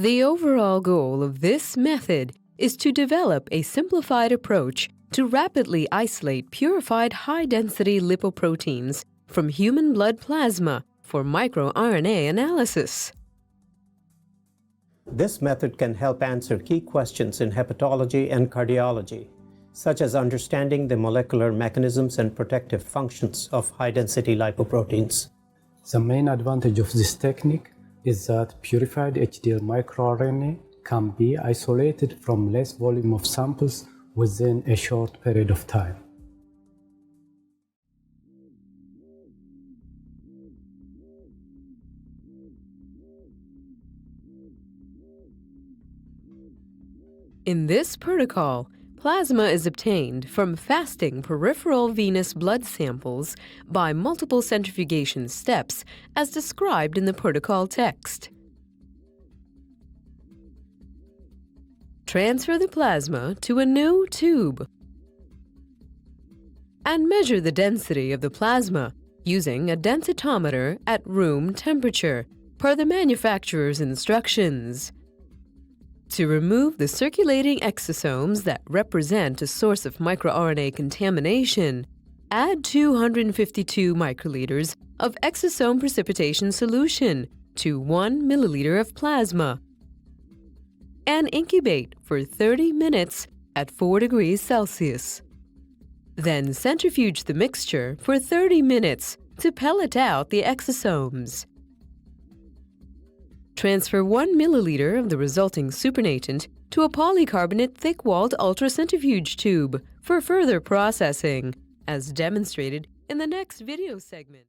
The overall goal of this method is to develop a simplified approach to rapidly isolate purified high-density lipoproteins from human blood plasma for microRNA analysis. This method can help answer key questions in hepatology and cardiology, such as understanding the molecular mechanisms and protective functions of high-density lipoproteins. The main advantage of this technique is that purified HDL microRNA can be isolated from less volume of samples within a short period of time. In this protocol, plasma is obtained from fasting peripheral venous blood samples by multiple centrifugation steps as described in the protocol text. Transfer the plasma to a new tube and measure the density of the plasma using a densitometer at room temperature per the manufacturer's instructions. To remove the circulating exosomes that represent a source of microRNA contamination, add 252 microliters of exosome precipitation solution to 1 milliliter of plasma and incubate for 30 minutes at 4 degrees Celsius. Then centrifuge the mixture for 30 minutes to pellet out the exosomes. Transfer 1 milliliter of the resulting supernatant to a polycarbonate thick-walled ultracentrifuge tube for further processing, as demonstrated in the next video segment.